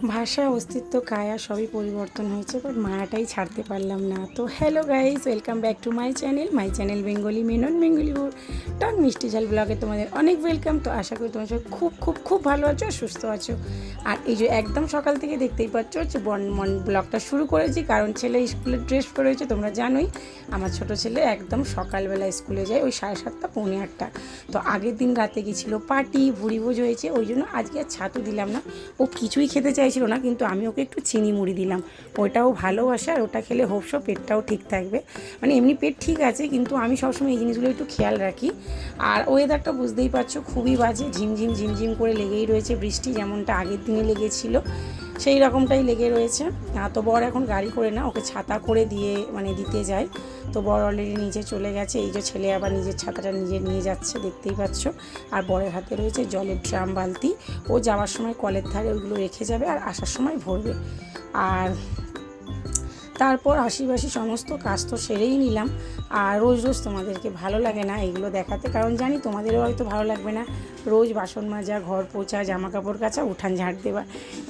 ভাষা, অস্তিত্ব, কায়া সবই পরিবর্তন হয়েছে, বাট মায়াটাই ছাড়তে পারলাম না। তো hello guys, welcome back to my channel Bengali Menon Bengali টং মিষ্টি ঝাল ব্লগে তোমাদের অনেক ওয়েলকাম। তো আশা করি তোমার সবাই খুব খুব খুব ভালো আছো, সুস্থ আছো। আর এই যে একদম সকাল থেকে দেখতেই পাচ্ছ হচ্ছে ব্লগটা শুরু করেছি, কারণ ছেলে স্কুলের ড্রেস পরেছে। তোমরা জানোই আমার ছোট ছেলে একদম সকালবেলা স্কুলে যায় ওই 7:30 পৌনে 8টা। তো আগের দিন রাতে গিয়েছিলো পার্টি, ভুড়িভোজ হয়েছে, ওই জন্য আজকে আর ছাতু দিলাম না। ও কিছুই খেতে চাইছিল না, কিন্তু আমি ওকে একটু চিনি মুড়ি দিলাম। ওটাও ভালোবাসে, আর ওটা খেলে হোপসো পেটটাও ঠিক থাকবে। মানে এমনি পেট ঠিক আছে, কিন্তু আমি সবসময় এই জিনিসগুলো একটু খেয়াল রাখি। আর ওয়েদারটা বুঝতেই পারছো খুবই বাজে, ঝিমঝিম ঝিমঝিম করে লেগেই রয়েছে। বৃষ্টি যেমনটা আগের দিনে লেগেছিল সেই রকমটাই লেগে রয়েছে। তো বর এখন গাড়ি করে না, ওকে ছাতা করে দিতে যায়। তো বর অলরেডি নিচে চলে গেছে। এই যে ছেলে আবার নিজের ছাতাটা নিজে নিয়ে যাচ্ছে, দেখতেই পাচ্ছ। আর বরের হাতে রয়েছে জলের ড্রাম, বালতি। ও যাওয়ার সময় কলের ধারে ওইগুলো রেখে যাবে, আর আসার সময় ভরবে। আর তারপর আশিবাসি সমস্ত কাজ তো সেরেই নিলাম। আর রোজ রোজ তোমাদেরকে ভালো লাগে না এগুলো দেখাতে, কারণ জানি তোমাদেরও হয়তো ভালো লাগবে না। রোজ বাসন মাজা, ঘর পোছা, জামা কাপড় কাচা, উঠান ঝাড় দেওয়া,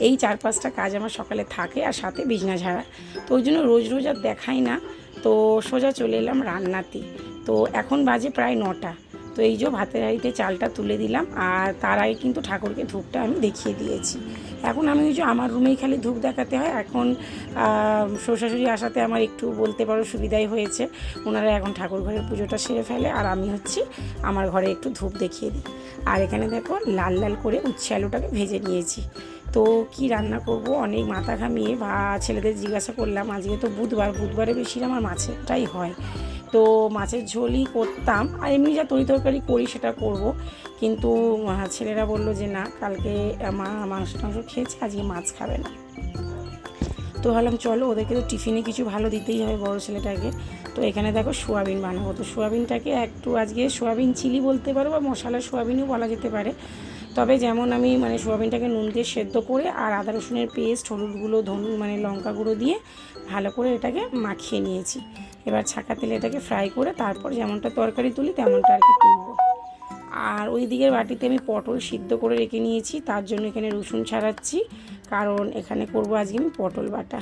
এই 4-5টা কাজ আমার সকালে থাকে, আর সাথে বিছনা ঝাড়া। তো ওই জন্য রোজ রোজ আর দেখাই না। তো সোজা চলে এলাম রান্নাতে। তো এখন বাজে প্রায় 9টা। তো এই যে ভাতের হাঁড়িতে চালটা তুলে দিলাম, আর তার আগে কিন্তু ঠাকুরকে ধূপটা আমি দেখিয়ে দিয়েছি। এখন আমি ওই যে আমার রুমেই খালি ধূপ দেখাতে হয়। এখন শ্বশুরশাশুড়ি আসাতে আমার একটু বলতে পারো সুবিধাই হয়েছে। ওনারা এখন ঠাকুর ঘরের পুজোটা সেরে ফেলে, আর আমি আমার ঘরে একটু ধূপ দেখিয়ে দিই। আর এখানে দেখো লাল লাল করে উচ্ছে আলুটাকে ভেজে নিয়েছি। তো কি রান্না করব অনেক মাথা ঘামিয়ে ছেলেদের জিজ্ঞাসা করলাম। আজকে তো বুধবারে বেশি আমার মাছেরটাই হয়। তো মাছের ঝোলই করতাম, আর এমনি যা তরকারি করি সেটা করব। কিন্তু ছেলেরা বললো যে না, কালকে মাংস খেয়েছে, আজকে মাছ খাবে না। তো ভাবলাম চলো, ওদেরকে তো টিফিনে কিছু ভালো দিতেই হবে বড়ো ছেলেটাকে। তো এখানে দেখো সোয়াবিন বানাবো। তো সোয়াবিনটাকে একটু আজকে সোয়াবিন চিলি বলতে পারো, বা মশলা সোয়াবিনও বলা যেতে পারে। তবে যেমন আমি সোয়াবিনটাকে নুন দিয়ে সেদ্ধ করে, আর আদা রসুনের পেস্ট, হলুদ গুঁড়ো, লঙ্কা গুঁড়ো দিয়ে ভালো করে এটাকে মাখিয়ে নিয়েছি। এবার ছাকা তেলে এটাকে ফ্রাই করে তারপর যেমনটা তরকারি তুলি তেমনটা আর কি তুলবো। আর ওই দিকের বাটিতে আমি পটল সিদ্ধ করে রেখে নিয়েছি, তার জন্য এখানে রসুন ছাড়াচ্ছি, কারণ এখানে করব আজকে আমি পটল বাটা।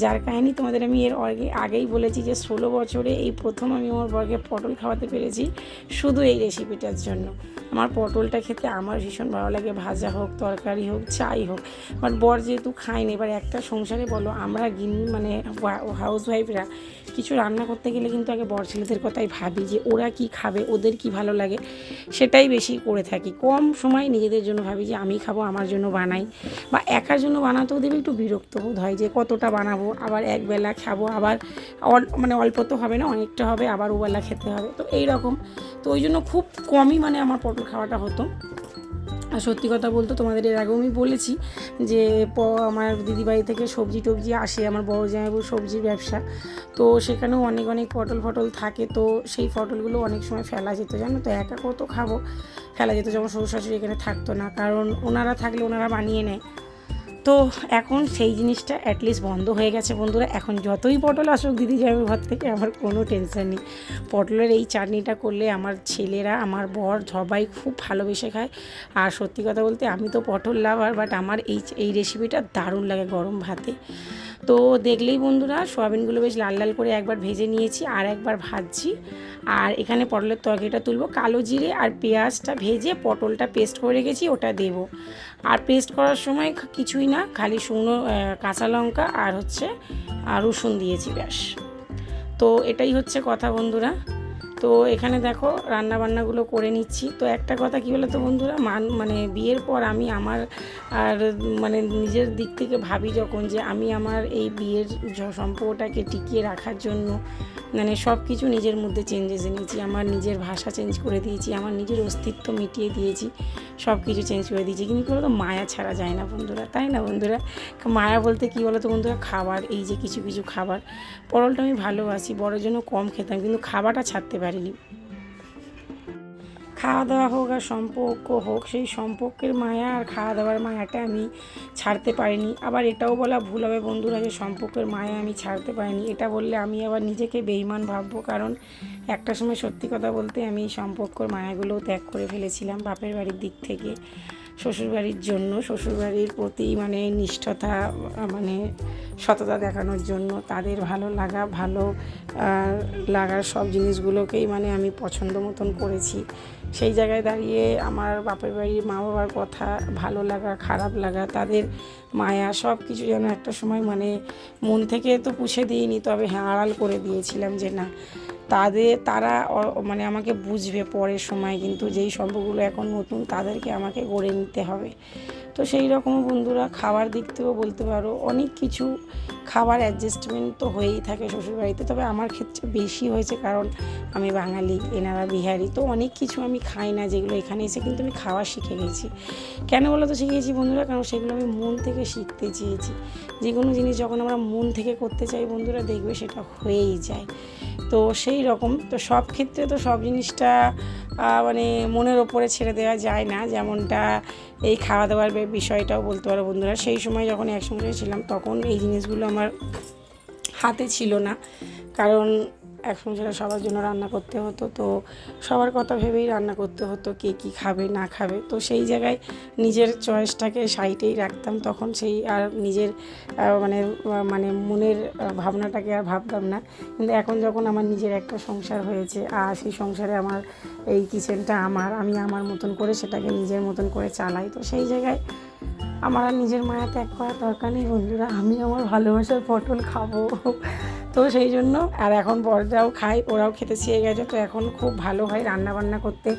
যার কাহিনী তোমাদের আমি আগেই বলেছি যে 16 বছরে এই প্রথম আমি আমার বরকে পটল খাওয়াতে পেরেছি, শুধু এই রেসিপিটার জন্য। আমার পটলটা খেতে আমার ভীষণ ভালো লাগে, ভাজা হোক, তরকারি হোক, চাই হোক। বাট বর যেহেতু খায়নি, এবার একটা সংসারে বলো আমরা হাউস ওয়াইফরা কিছু রান্না করতে গেলে কিন্তু আগে বর ছেলেদের কথাই ভাবি, যে ওরা কি খাবে, ওদের কি ভালো লাগে, সেটাই বেশি করে থাকি। কম সময় নিজেদের জন্য ভাবি যে আমি খাবো, আমার জন্য বানাই। বা একার জন্য বানাতেও দেবে একটু বিরক্ত বোধ হয়, যে কতটা বানাবো, আবার একবেলা খাবো, আবার অল্প তো হবে না, অনেকটা হবে, আবার ওবেলা খেতে হবে। তো এই রকম। তো ওই জন্য খুব কমই আমার পটল খাওয়াটা হতো। আর সত্যি কথা বলতে তোমাদের এর আগেও আমি বলেছি যে আমার দিদিবাড়ি থেকে সবজি টবজি আসে, আমার বড় জামাইবাবুর সবজির ব্যবসা। তো সেখানেও অনেক অনেক পটল থাকে। তো সেই পটলগুলো অনেক সময় ফেলা যেত, জানো তো, একা কত খাবো, ফেলা যেত। যেমন শ্বশুর শাশুড়ি এখানে থাকতো না, কারণ ওনারা থাকলে ওনারা বানিয়ে নেয়। তো এখন সেই জিনিসটা অ্যাটলিস্ট বন্ধ হয়ে গেছে বন্ধুরা। এখন যতই পটল আসুক দিদি যাবে ঘর থেকে, আমার কোনো টেনশন নেই। পটলের এই চাটনিটা করলে আমার ছেলেরা, আমার বর সবাই খুব ভালোবেসে খায়। আর সত্যি কথা বলতে আমি তো পটল লাভার, বাট আমার এই রেসিপিটা দারুণ লাগে গরম ভাতে। তো দেখলেই বন্ধুরা, সোয়াবিনগুলো বেশ লাল লাল করে একবার ভেজে নিয়েছি, আর একবার ভাজছি। আর এখানে পটলের তরকারিটা তুলবো, কালো জিরে আর পেঁয়াজটা ভেজে পটলটা পেস্ট করে রেখেছি, ওটা দেব। আর পেস্ট করার সময় কিছুই না, খালি শুকনো কাঁচা লঙ্কা আর রসুন দিয়েছি, ব্যাস। তো এটাই হচ্ছে কথা বন্ধুরা। তো এখানে দেখো রান্নাবান্নাগুলো করে নিচ্ছি। তো একটা কথা কী বলো তো বন্ধুরা, বিয়ের পর আমি আমার আর নিজের দিক থেকে ভাবি যখন, যে আমি আমার এই বিয়ের সম্পর্কটাকে টিকিয়ে রাখার জন্য সব কিছু নিজের মধ্যে চেঞ্জেস এনেছি। আমার নিজের ভাষা চেঞ্জ করে দিয়েছি, আমার নিজের অস্তিত্ব মিটিয়ে দিয়েছি, সব কিছু চেঞ্জ করে দিয়েছি। কিন্তু কী বলতো, মায়া ছাড়া যায় না বন্ধুরা, তাই না বন্ধুরা? মায়া বলতে কী বলো তো বন্ধুরা, খাবার, এই যে কিছু কিছু খাবার, পটলটা আমি ভালোবাসি, বড়োর জন্য কম খেতাম, কিন্তু খাবারটা ছাড়তে পারিনি। খাওয়া দাওয়া হোক আর সম্পর্ক হোক, সেই সম্পর্কের মায়া আর খাওয়া দাওয়ার মায়াটা আমি ছাড়তে পারিনি। আবার এটাও বলা ভুল হবে বন্ধুরা যে সম্পর্কের মায়া আমি ছাড়তে পারিনি, এটা বললে আমি আবার নিজেকে বেঈমান ভাববো। কারণ একটা সময় সত্যি কথা বলতে আমি সম্পর্কের মায়াগুলোও ত্যাগ করে ফেলেছিলাম বাপের বাড়ির দিক থেকে। শ্বশুরবাড়ির জন্য, শ্বশুরবাড়ির প্রতি মানে নিষ্ঠতা মানে সততা দেখানোর জন্য, তাদের ভালো লাগার সব জিনিসগুলোকেই মানে আমি পছন্দ মতন করেছি। সেই জায়গায় দাঁড়িয়ে আমার বাপের বাড়ির মা বাবার কথা, ভালো লাগা, খারাপ লাগা, তাদের মায়া সব কিছু যেন একটা সময় মানে মন থেকে তো পুছে দিইনি, তবে হ্যাঁ আড়াল করে দিয়েছিলাম যে না তারা মানে আমাকে বুঝবে পরের সময়, কিন্তু যেই সম্পর্কগুলো এখন নতুন তাদেরকে আমাকে গড়ে নিতে হবে। তো সেই রকম বন্ধুরা খাবার দিক থেকেও বলতে পারো অনেক কিছু খাবার অ্যাডজাস্টমেন্ট তো হয়েই থাকে শ্বশুরবাড়িতে, তবে আমার ক্ষেত্রে বেশি হয়েছে কারণ আমি বাঙালি, এনারা বিহারি, তো অনেক কিছু আমি খাই না যেগুলো এখানে এসে কিন্তু আমি খাওয়া শিখে গেছি। কেন বলো তো শিখেছি বন্ধুরা? কারণ সেগুলো আমি মন থেকে শিখতে চেয়েছি। যে কোনো জিনিস যখন আমরা মন থেকে করতে চাই বন্ধুরা, দেখবে সেটা হয়েই যায়। তো সেই রকম তো সব ক্ষেত্রে তো সব জিনিসটা মানে মনের ওপরে ছেড়ে দেওয়া যায় না, যেমনটা এই খাওয়া দাওয়ার বিষয়টাও বলতে পারো বন্ধুরা। সেই সময় যখন একসঙ্গে ছিলাম তখন এই জিনিসগুলো আমার হাতে ছিল না, কারণ এক সংসারে সবার জন্য রান্না করতে হতো, তো সবার কথা ভেবেই রান্না করতে হতো, কে কী খাবে না খাবে। তো সেই জায়গায় নিজের চয়েসটাকে সাইডেই রাখতাম তখন, সেই আর নিজের মানে মানে মনের ভাবনাটাকে আর ভাবতাম না। কিন্তু এখন যখন আমার নিজের একটা সংসার হয়েছে আর সেই সংসারে আমার এই কিচেনটা আমি আমার মতন করে সেটাকে নিজের মতন করে চালাই, তো সেই জায়গায় আমার আর নিজের মায়া ত্যাগ করার দরকার নেই বন্ধুরা। আমি আমার ভালোবাসার পটল খাবো। তো সেই জন্য আর এখন বড়রাও খায়, ওরাও খেতে শিখে গেছে, তো এখন খুব ভালো হয় রান্নাবান্না করতে,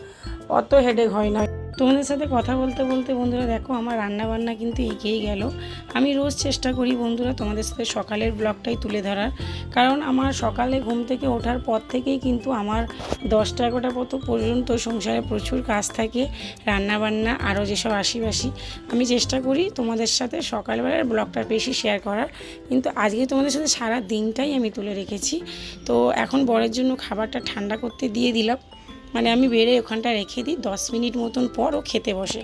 অত হেডেক হয় না। তোমাদের সাথে কথা বলতে বলতে বন্ধুরা দেখো আমার রান্নাবান্না কিন্তু এগিয়ে গেল। আমি রোজ চেষ্টা করি বন্ধুরা তোমাদের সাথে সকালের ব্লগটাই তুলে ধরার, কারণ আমার সকালে ঘুম থেকে ওঠার পর থেকেই কিন্তু আমার 10টা-11টা পর্যন্ত সংসারে প্রচুর কাজ থাকে, রান্নাবান্না আরও যেসব আশিবাসি। আমি চেষ্টা করি তোমাদের সাথে সকালবেলার ব্লগটা বেশি শেয়ার করার, কিন্তু আজকে তোমাদের সাথে সারা দিনটাই আমি তুলে রেখেছি। তো এখন বরের জন্য খাবারটা ঠান্ডা করতে দিয়ে দিলাম, মানে আমি বেড়ে ওখানটা রেখে দিই, 10 মিনিট মতন পর ও খেতে বসে।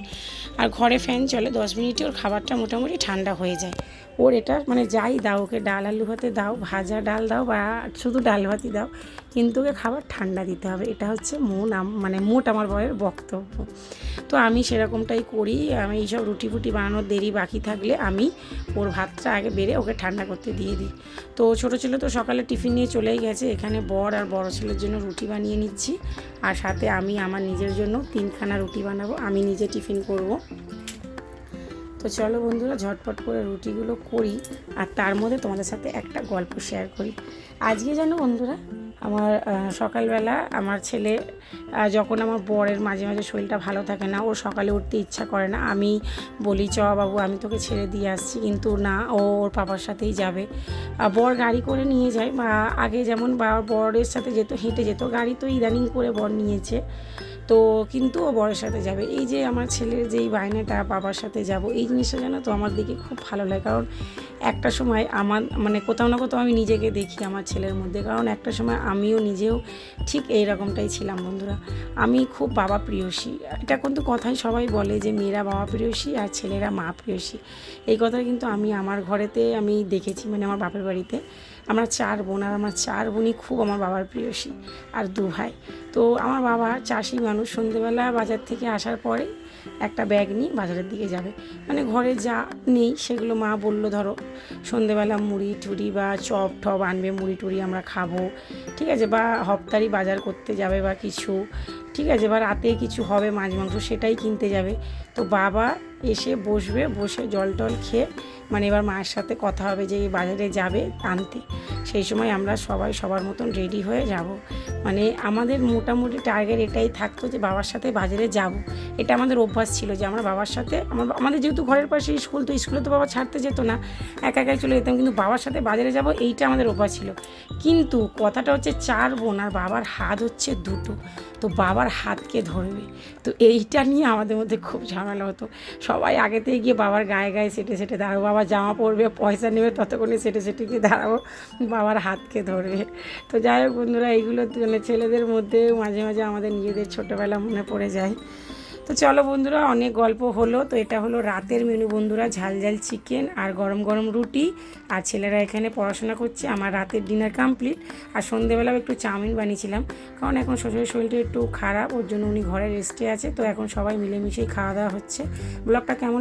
আর ঘরে ফ্যান চলে, 10 মিনিটে ওর খাবারটা মোটামুটি ঠান্ডা হয়ে যায়। ওর এটা মানে যাই দাও, ওকে ডাল আলু ভাতে দাও, ভাজা ডাল দাও বা শুধু ডাল ভাতই দাও, কিন্তু ওকে খাবার ঠান্ডা দিতে হবে, এটা হচ্ছে মানে মোট আমার বরের বক্তব্য। তো আমি সেরকমটাই করি। আমি এইসব রুটি ফুটি বানানোর দেরি বাকি থাকলে আমি ওর ভাতটা আগে বেড়ে ওকে ঠান্ডা করতে দিয়ে দিই। তো ছোটো ছেলে তো সকালে টিফিন নিয়ে চলেই গেছে, এখানে বর আর বড় ছেলের জন্য রুটি বানিয়ে নিচ্ছি, আর সাথে আমি আমার নিজের জন্য 3খানা রুটি বানাবো, আমি নিজে টিফিন করব। তো চলো বন্ধুরা ঝটপট করে রুটিগুলো করি, আর তার মধ্যে তোমাদের সাথে একটা গল্প শেয়ার করি। আজকে জানো বন্ধুরা আমার সকালবেলা আমার ছেলে যখন আমার বরের মাঝে মাঝে শরীরটা ভালো থাকে না, ওর সকালে উঠতে ইচ্ছা করে না, আমি বলি চ বাবু আমি তোকে ছেড়ে দিয়ে আসছি, কিন্তু না, ওর পাপার সাথেই যাবে। বর গাড়ি করে নিয়ে যায়, বা আগে যেমন বরের সাথে যেত, হেঁটে যেত, গাড়ি তো ইদানিং করে বর নিয়েছে, তো কিন্তু ও বরের সাথে যাবে। এই যে আমার ছেলের যেই বায়নাটা বাবার সাথে যাব, এই জিনিসটা জানো তো আমার দিকে খুব ভালো লাগে, কারণ একটা সময় আমার মানে কোথাও না কোথাও আমি নিজেকে দেখি আমার ছেলের মধ্যে, কারণ একটা সময় আমিও নিজেও ঠিক এই রকমটাই ছিলাম বন্ধুরা। আমি খুব বাবা প্রিয়সী, এটা কিন্তু কথাই সবাই বলে যে মেয়েরা বাবা প্রিয়সী আর ছেলেরা মা প্রিয়সী, এই কথা কিন্তু আমি আমার ঘরেতে আমি দেখেছি, মানে আমার বাপের বাড়িতে আমরা 4 বোন, আর আমার 4 বোনই খুব আমার বাবার প্রিয়সী, আর 2 ভাই। তো আমার বাবা চাষি মানুষ, সন্ধেবেলা বাজার থেকে আসার পরে একটা ব্যাগ নিয়ে বাজারের দিকে যাবে, মানে ঘরে যা নেই সেগুলো মা বললো ধরো সন্ধেবেলা মুড়ি টুড়ি বা চপ টপ আনবে, মুড়ি টুড়ি আমরা খাবো, ঠিক আছে, বা হপ্তারি বাজার করতে যাবে বা কিছু, ঠিক আছে, বা রাতে কিছু হবে মাছ মাংস সেটাই কিনতে যাবে। তো বাবা এসে বসবে, বসে জল টল খেয়ে মানে এবার মায়ের সাথে কথা হবে যে বাজারে যাবে আনতে, সেই সময় আমরা সবাই সবার মতন রেডি হয়ে যাব। মানে আমাদের মোটামুটি টার্গেট এটাই থাকতো যে বাবার সাথে বাজারে যাব, এটা আমাদের অভ্যাস ছিল যে আমরা বাবার সাথে আমাদের যেহেতু ঘরের পাশে স্কুল, তো স্কুলে তো বাবা ছাড়তে যেত না, একা একাই চলে যেতাম, কিন্তু বাবার সাথে বাজারে যাব এইটা আমাদের অভ্যাস ছিল। কিন্তু কথাটা হচ্ছে 4 বোন আর বাবার হাত হচ্ছে 2টো, তো বাবার হাতকে ধরবে, তো এইটা নিয়ে আমাদের মধ্যে খুব ঝামেলা হতো। সবাই আগেতে গিয়ে বাবার গায়ে গায়ে সেটে সেটে দাঁড়াবো, বাবা জামা পরবে, পয়সা নেবে, ততক্ষণে সেটে সেটে গিয়ে দাঁড়াবো, বাবার হাতকে ধরবে। তো যাই হোক বন্ধুরা, এইগুলো মানে ছেলেদের মধ্যে মাঝে মাঝে আমাদের নিজেদের ছোটোবেলা মনে পড়ে যায়। তো চলো বন্ধুরা, অনেক গল্প হলো। তো এটা হলো রাতের মেনু বন্ধুরা, ঝাল ঝাল চিকেন আর গরম গরম রুটি। আর ছেলেরা এখানে পড়াশোনা করছে। আমার রাতের ডিনার কমপ্লিট। আর সন্ধেবেলাও একটু চাউমিন বানিয়েছিলাম, কারণ এখন শ্বশুরের শরীরটা একটু খারাপ, ওর জন্য উনি ঘরে রেস্টে আছে। তো এখন সবাই মিলেমিশেই খাওয়া দাওয়া হচ্ছে। ব্লগটা কেমন